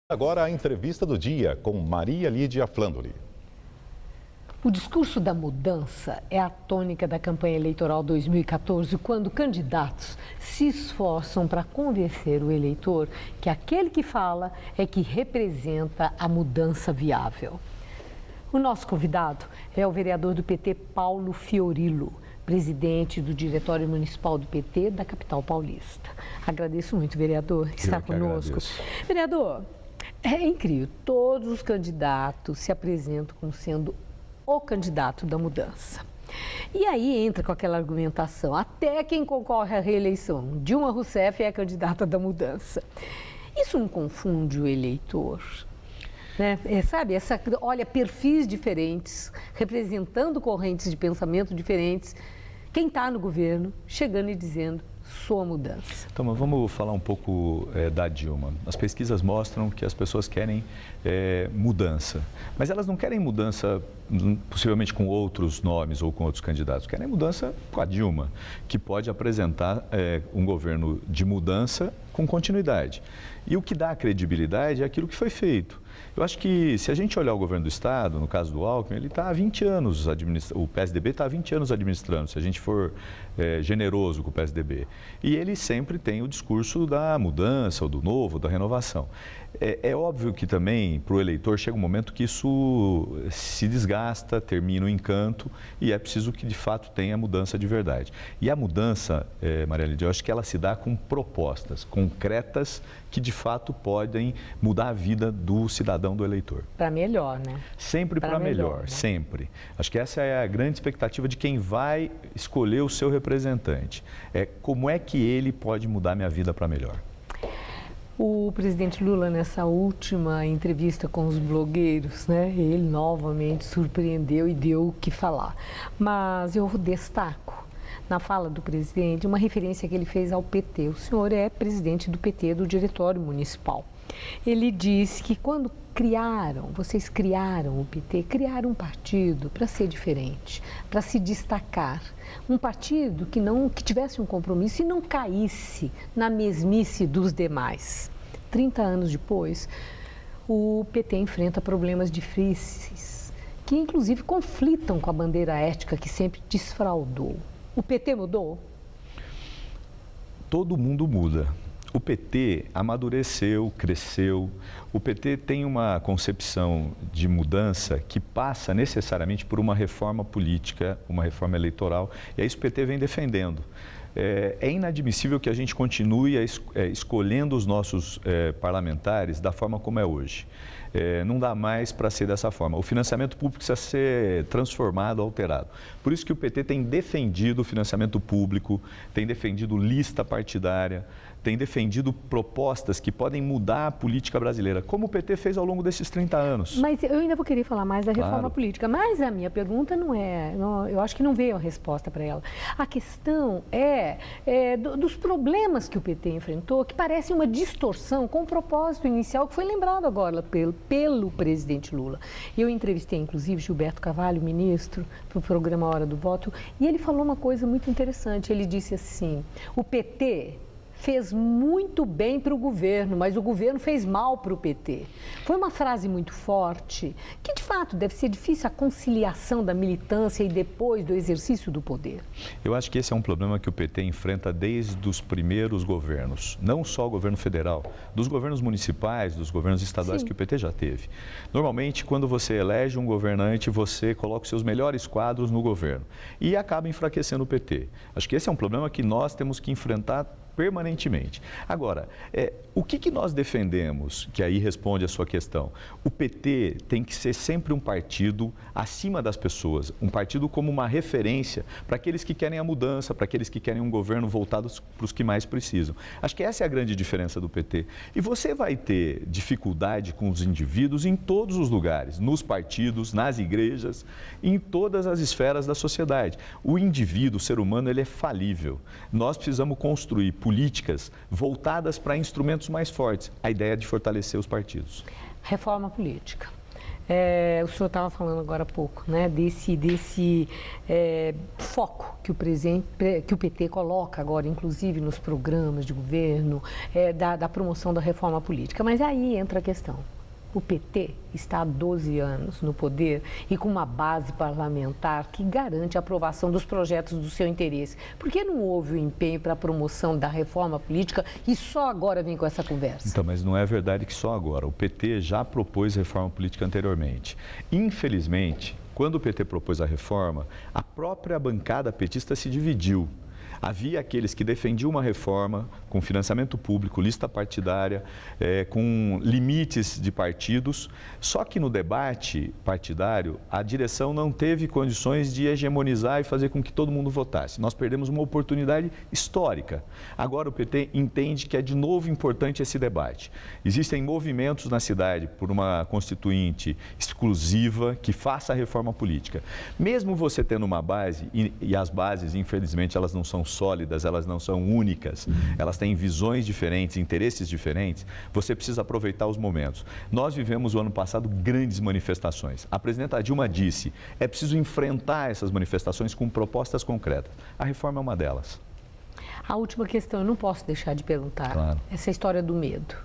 Agora a entrevista do dia com Maria Lídia Flandoli. O discurso da mudança é a tônica da campanha eleitoral 2014, quando candidatos se esforçam para convencer o eleitor que aquele que fala é que representa a mudança viável. O nosso convidado é o vereador do PT, Paulo Fiorillo, presidente do Diretório Municipal do PT da capital paulista. Agradeço muito, vereador, estar conosco. Vereador, é incrível, todos os candidatos se apresentam como sendo o candidato da mudança. E aí entra com aquela argumentação, até quem concorre à reeleição, Dilma Rousseff é a candidata da mudança. Isso não confunde o eleitor? Né? Olha, perfis diferentes, representando correntes de pensamento diferentes, quem está no governo chegando e dizendo, sou a mudança. Então, mas vamos falar um pouco da Dilma. As pesquisas mostram que as pessoas querem mudança, mas elas não querem mudança possivelmente com outros nomes ou com outros candidatos, querem mudança com a Dilma, que pode apresentar um governo de mudança com continuidade. E o que dá credibilidade é aquilo que foi feito. Eu acho que se a gente olhar o governo do Estado, no caso do Alckmin, ele está há 20 anos, o PSDB está há 20 anos administrando, se a gente for generoso com o PSDB. E ele sempre tem o discurso da mudança, ou do novo, da renovação. É óbvio que também, para o eleitor, chega um momento que isso se desgasta, termina o encanto e é preciso que, de fato, tenha mudança de verdade. E a mudança, Maria Lídia, eu acho que ela se dá com propostas concretas que, de fato, podem mudar a vida do cidadão, do eleitor. Para melhor, né? Sempre para melhor, né? Sempre. Acho que essa é a grande expectativa de quem vai escolher o seu representante. Como é que ele pode mudar minha vida para melhor? O presidente Lula, nessa última entrevista com os blogueiros, né, ele novamente surpreendeu e deu o que falar. Mas eu destaco, na fala do presidente, uma referência que ele fez ao PT. O senhor é presidente do PT, do Diretório Municipal. Ele disse que quando vocês criaram o PT, criaram um partido para ser diferente, para se destacar. Um partido que tivesse um compromisso e não caísse na mesmice dos demais. 30 anos depois, o PT enfrenta problemas difíceis, que inclusive conflitam com a bandeira ética que sempre desfraudou. O PT mudou? Todo mundo muda. O PT amadureceu, cresceu. O PT tem uma concepção de mudança que passa necessariamente por uma reforma política, uma reforma eleitoral, e é isso que o PT vem defendendo. É inadmissível que a gente continue escolhendo os nossos parlamentares da forma como é hoje. Não dá mais para ser dessa forma. O financiamento público precisa ser transformado, alterado. Por isso que o PT tem defendido o financiamento público, tem defendido lista partidária, tem defendido propostas que podem mudar a política brasileira, como o PT fez ao longo desses 30 anos. Mas eu ainda vou querer falar mais da reforma política, mas a minha pergunta eu acho que não veio a resposta para ela. A questão dos problemas que o PT enfrentou, que parecem uma distorção com o propósito inicial que foi lembrado agora pelo presidente Lula. Eu entrevistei, inclusive, Gilberto Carvalho, ministro, para o programa Hora do Voto, e ele falou uma coisa muito interessante. Ele disse assim, o PT fez muito bem para o governo, mas o governo fez mal para o PT. Foi uma frase muito forte, que de fato deve ser difícil a conciliação da militância e depois do exercício do poder. Eu acho que esse é um problema que o PT enfrenta desde os primeiros governos, não só o governo federal, dos governos municipais, dos governos estaduais. Sim. Que o PT já teve. Normalmente, quando você elege um governante, você coloca os seus melhores quadros no governo e acaba enfraquecendo o PT. Acho que esse é um problema que nós temos que enfrentar permanentemente. Agora, o que nós defendemos, que aí responde a sua questão? O PT tem que ser sempre um partido acima das pessoas, um partido como uma referência para aqueles que querem a mudança, para aqueles que querem um governo voltado para os que mais precisam. Acho que essa é a grande diferença do PT. E você vai ter dificuldade com os indivíduos em todos os lugares, nos partidos, nas igrejas, em todas as esferas da sociedade. O indivíduo, o ser humano, ele é falível. Nós precisamos construir políticas voltadas para instrumentos mais fortes. A ideia é de fortalecer os partidos. Reforma política. O senhor estava falando agora há pouco, né, desse foco que o PT coloca agora, inclusive nos programas de governo, da promoção da reforma política. Mas aí entra a questão. O PT está há 12 anos no poder e com uma base parlamentar que garante a aprovação dos projetos do seu interesse. Por que não houve o empenho para a promoção da reforma política e só agora vem com essa conversa? Então, mas não é verdade que só agora. O PT já propôs reforma política anteriormente. Infelizmente, quando o PT propôs a reforma, a própria bancada petista se dividiu. Havia aqueles que defendiam uma reforma com financiamento público, lista partidária, com limites de partidos, só que no debate partidário a direção não teve condições de hegemonizar e fazer com que todo mundo votasse. Nós perdemos uma oportunidade histórica. Agora o PT entende que é de novo importante esse debate. Existem movimentos na cidade por uma constituinte exclusiva que faça a reforma política. Mesmo você tendo uma base, e as bases, infelizmente, elas não são sólidas, elas não são únicas, elas têm visões diferentes, interesses diferentes, você precisa aproveitar os momentos. Nós vivemos o ano passado grandes manifestações. A presidenta Dilma disse, é preciso enfrentar essas manifestações com propostas concretas. A reforma é uma delas. A última questão, eu não posso deixar de perguntar, claro. Essa história do medo.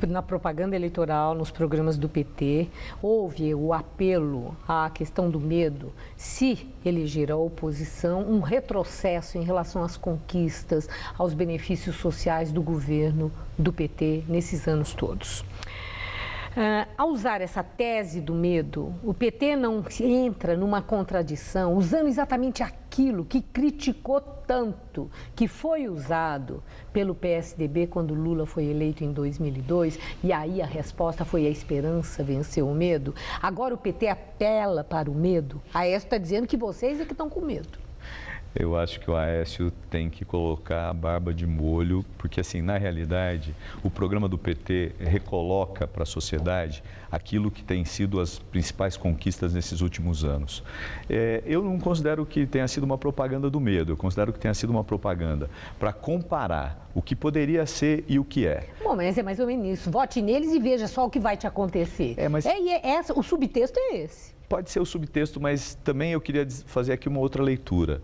Na propaganda eleitoral, nos programas do PT, houve o apelo à questão do medo, se eleger a oposição, um retrocesso em relação às conquistas, aos benefícios sociais do governo do PT nesses anos todos. Ao usar essa tese do medo, o PT não entra numa contradição, usando exatamente aquilo que criticou tanto, que foi usado pelo PSDB quando Lula foi eleito em 2002, e aí a resposta foi a esperança venceu o medo. Agora o PT apela para o medo. A Aécio está dizendo que vocês é que estão com medo. Eu acho que o Aécio tem que colocar a barba de molho, porque assim, na realidade, o programa do PT recoloca para a sociedade aquilo que tem sido as principais conquistas nesses últimos anos. Eu não considero que tenha sido uma propaganda do medo, eu considero que tenha sido uma propaganda para comparar o que poderia ser e o que é. Bom, mas é mais ou menos isso. Vote neles e veja só o que vai te acontecer. O subtexto é esse. Pode ser o subtexto, mas também eu queria fazer aqui uma outra leitura.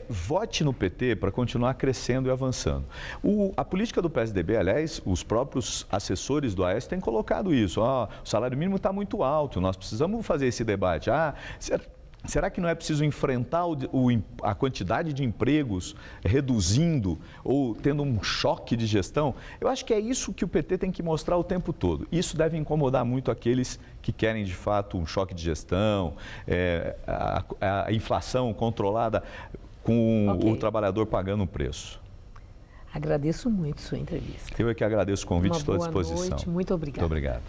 Vote no PT para continuar crescendo e avançando. A política do PSDB, aliás, os próprios assessores do Aécio têm colocado isso. O salário mínimo está muito alto, nós precisamos fazer esse debate. Será que não é preciso enfrentar a quantidade de empregos reduzindo ou tendo um choque de gestão? Eu acho que é isso que o PT tem que mostrar o tempo todo. Isso deve incomodar muito aqueles que querem, de fato, um choque de gestão, a inflação controlada com o trabalhador pagando um preço. Agradeço muito sua entrevista. Eu é que agradeço o convite, estou à disposição. Boa noite, muito obrigada. Muito obrigado.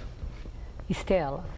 Estela.